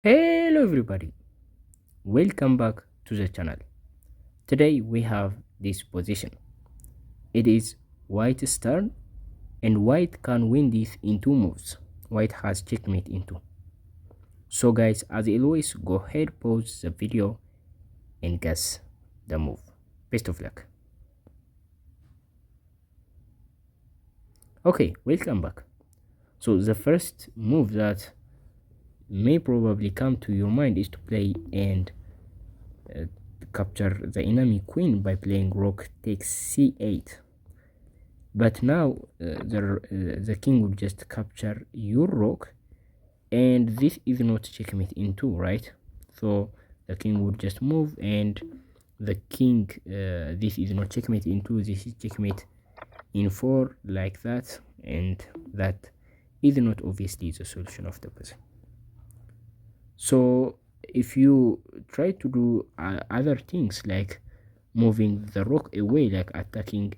Hello everybody, welcome back to the channel. Today we have this position. It is white's turn and white can win this in two moves. White has checkmate in two. So guys, as always, go ahead, pause the video and guess the move. Best of luck. Okay, welcome back. So the first move that may probably come to your mind is to play and capture the enemy queen by playing rook takes c8. But now the king will just capture your rook, and this is not checkmate in two, right? So the king would just move, and the king, this is not checkmate in two, this is checkmate in four, like that, and that is not obviously the solution of the puzzle. So if you try to do other things like moving the rook away, like attacking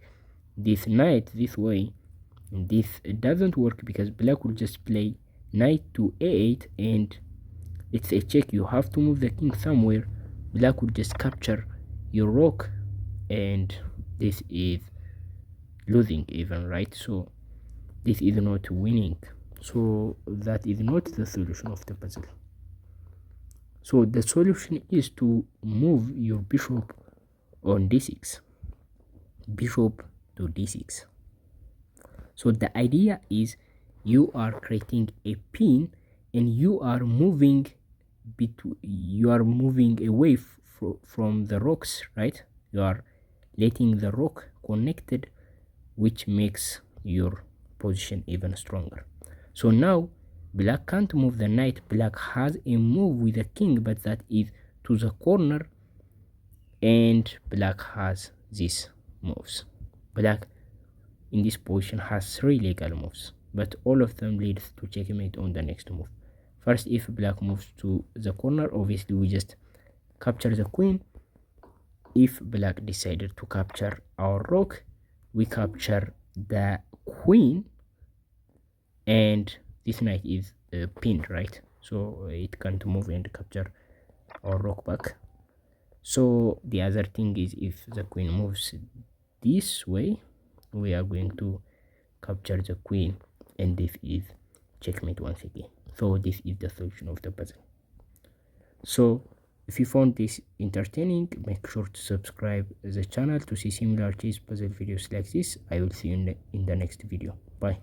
this knight this way, this doesn't work because black will just play knight to a8 and it's a check. You have to move the king somewhere. Black will just capture your rook and this is losing even, right? So this is not winning, so that is not the solution of the puzzle. So the solution is to move your bishop on d6, bishop to d6. So the idea is you are creating a pin and you are moving away from the rocks, right? You are letting the rock connected, which makes your position even stronger. So now black can't move the knight. Black has a move with the king, but that is to the corner, and black has these moves. Black in this position has three legal moves, but all of them leads to checkmate on the next move. First, if black moves to the corner, obviously we just capture the queen. If black decided to capture our rook, we capture the queen, and this knight is pinned, right? So it can't move and capture our rook back. So the other thing is, if the queen moves this way, we are going to capture the queen, and this is checkmate once again. So this is the solution of the puzzle. So if you found this entertaining, make sure to subscribe the channel to see similar chess puzzle videos like this. I will see you in the next video. Bye.